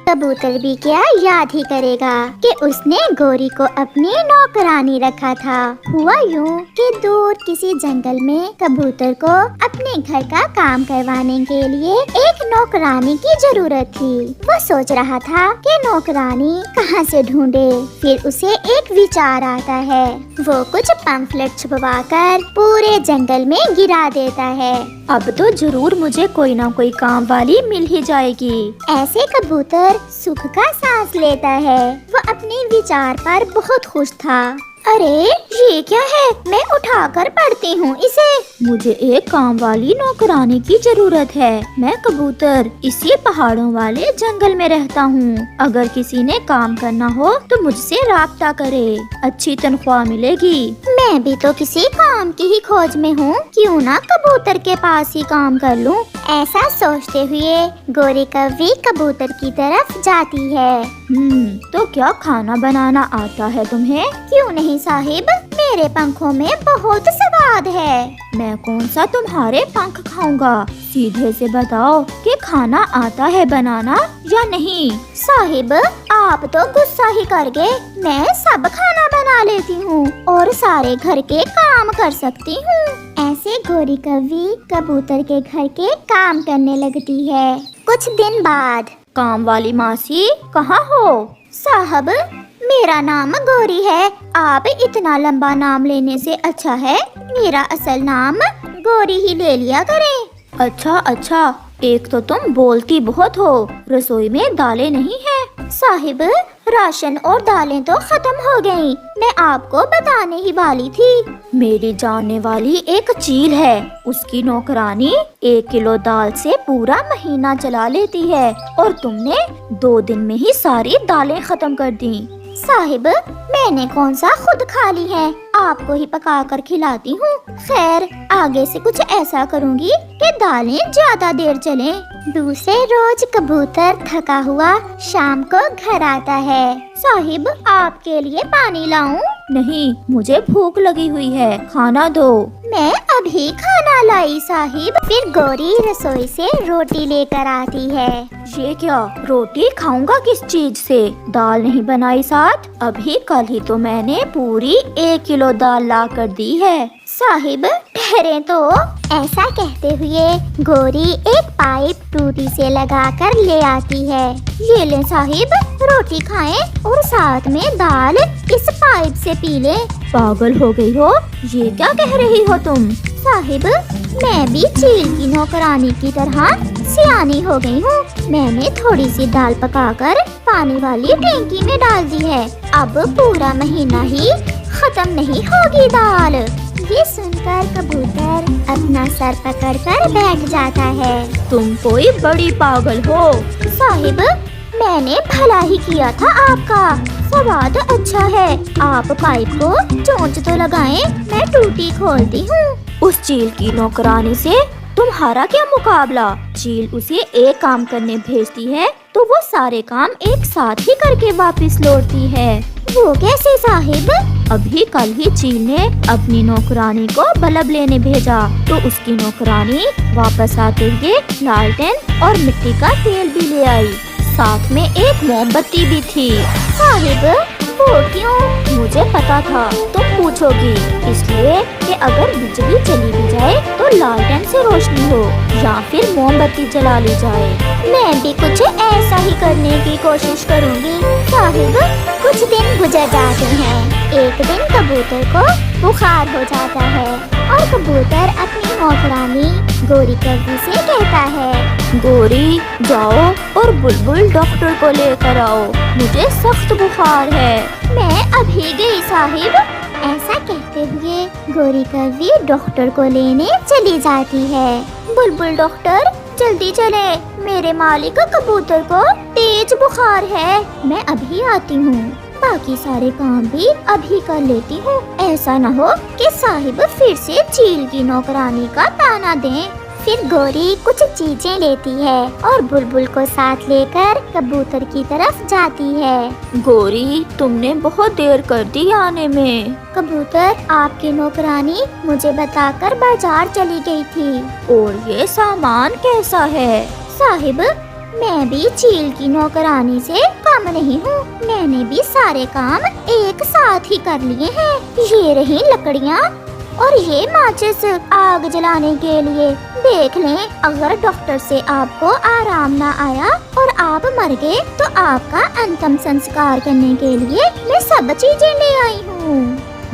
कबूतर भी क्या याद ही करेगा कि उसने गोरी को अपनी नौकरानी रखा था। हुआ यूं कि दूर किसी जंगल में कबूतर को अपने घर का काम करवाने के लिए एक नौकरानी की जरूरत थी। वो सोच रहा था कि नौकरानी कहाँ से ढूंढे। फिर उसे एक विचार आता है। वो कुछ पंफलेट छुपवा कर पूरे जंगल में गिरा देता है। अब तो जरूर मुझे कोई ना कोई काम वाली मिल ही जाएगी। ऐसे कबूतर सुख का सांस लेता है। वो अपने विचार पर बहुत खुश था। अरे ये क्या है, मैं उठाकर पढ़ती हूँ इसे। मुझे एक काम वाली नौकरानी की जरूरत है। मैं कबूतर इसी पहाड़ों वाले जंगल में रहता हूँ। अगर किसी ने काम करना हो तो मुझसे राब्ता करे, अच्छी तनख्वाह मिलेगी। मैं भी तो किसी काम की ही खोज में हूँ, क्यों ना कबूतर के पास ही काम कर लूँ। ऐसा सोचते हुए गोरी कौवी कबूतर की तरफ जाती है। तो क्या खाना बनाना आता है तुम्हें? क्यों नहीं साहिब, मेरे पंखों में बहुत स्वाद है। मैं कौन सा तुम्हारे पंख खाऊंगा? सीधे से बताओ कि खाना आता है बनाना या नहीं। साहिब आप तो गुस्सा ही कर गए। मैं सब खाना बना लेती हूँ और सारे घर के काम कर सकती हूँ। ऐसे गोरी कौवी कबूतर के घर के काम करने लगती है। कुछ दिन बाद काम वाली मासी कहाँ हो? साहब मेरा नाम गोरी है। आप इतना लंबा नाम लेने से अच्छा है मेरा असल नाम गोरी ही ले लिया करें। अच्छा, एक तो तुम बोलती बहुत हो, रसोई में दालें नहीं है। साहिब राशन और दालें तो खत्म हो गयी। मैं आपको बताने ही वाली थी। मेरी जानने वाली एक चील है, उसकी नौकरानी 1 किलो दाल से पूरा महीना चला लेती है और तुमने 2 दिन में ही सारी दालें खत्म कर दी। साहिब मैंने कौन सा खुद खा ली है, आपको ही पका कर खिलाती हूँ। खैर आगे से कुछ ऐसा करूँगी कि दालें ज्यादा देर चलें। दूसरे रोज कबूतर थका हुआ शाम को घर आता है। साहिब आपके लिए पानी लाऊं? नहीं, मुझे भूख लगी हुई है, खाना दो। मैं अभी खाना लाई साहिब। फिर गोरी रसोई से रोटी लेकर आती है। ये क्या, रोटी खाऊंगा किस चीज से? दाल नहीं बनाई साथ? अभी कल ही तो मैंने पूरी 1 किलो दाल ला कर दी है। साहिब ठहरे तो। ऐसा कहते हुए गोरी एक पाइप टूटी से लगाकर ले आती है। ये ले साहिब, रोटी खाएं और साथ में दाल इस पाइप से पी ले। पागल हो गई हो, ये क्या कह रही हो तुम? साहिब मैं भी चील की नौकरानी की तरह सियानी हो गई हूँ। मैंने थोड़ी सी दाल पकाकर पानी वाली टैंकी में डाल दी है। अब पूरा महीना ही खत्म नहीं होगी दाल। ये सुनकर कबूतर अपना सर पकड़कर बैठ जाता है। तुम कोई बड़ी पागल हो। साहिब मैंने भला ही किया था आपका। स्वाद अच्छा है, आप पाइप को चोंच तो लगाएं, मैं टूटी खोलती हूँ। उस चील की नौकरानी से तुम्हारा क्या मुकाबला? चील उसे एक काम करने भेजती है तो वो सारे काम एक साथ ही करके वापस लौटती है। वो कैसे साहिब? अभी कल ही चील ने अपनी नौकरानी को बल्ब लेने भेजा तो उसकी नौकरानी वापस आते हुए लालटेन और मिट्टी का तेल भी ले आई, साथ में एक मोमबत्ती भी थी। साहिब वो क्यों? मुझे पता था तुम पूछोगी, इसलिए कि अगर बिजली चली भी जाए तो लालटेन से रोशनी हो या फिर मोमबत्ती जला ली जाए। मैं भी कुछ ऐसा ही करने की कोशिश करूँगी। साहिब कुछ दिन गुजर जाते हैं। एक दिन कबूतर को बुखार हो जाता है और कबूतर अपनी नौकरानी गोरी कौवी से कहता है, गोरी जाओ और बुलबुल डॉक्टर को लेकर आओ, मुझे सख्त बुखार है। मैं अभी गई साहिब। ऐसा कहते हुए गोरी कौवी डॉक्टर को लेने चली जाती है। बुलबुल डॉक्टर जल्दी चले, मेरे मालिक कबूतर को तेज बुखार है। मैं अभी आती हूँ, बाकी सारे काम भी अभी कर लेती हूँ। ऐसा न हो कि साहिब फिर से चील की नौकरानी का ताना दें। फिर गोरी कुछ चीजें लेती है और बुलबुल को साथ लेकर कबूतर की तरफ जाती है। गोरी तुमने बहुत देर कर दी आने में। कबूतर आपकी नौकरानी मुझे बताकर बाजार चली गई थी। और ये सामान कैसा है? साहिब मैं भी चील की नौकरानी से कम नहीं हूँ। मैंने भी सारे काम एक साथ ही कर लिए हैं। ये रही लकड़ियाँ और ये माचिस आग जलाने के लिए। देख लें, अगर डॉक्टर से आपको आराम ना आया और आप मर गए तो आपका अंतिम संस्कार करने के लिए मैं सब चीजें ले आई हूँ।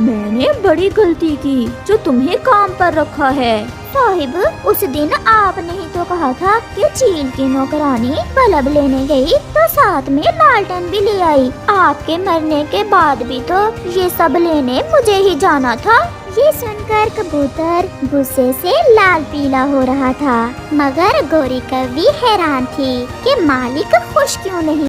मैंने बड़ी गलती की जो तुम्हें काम पर रखा है। साहिब, उस दिन आपने ही तो कहा था कि चील की नौकरानी बल्ब लेने गई तो साथ में लालटेन भी ले आई। आपके मरने के बाद भी तो ये सब लेने मुझे ही जाना था। ये सुनकर कबूतर गुस्से से लाल पीला हो रहा था, मगर गोरी कौवी हैरान थी कि मालिक खुश क्यों नहीं।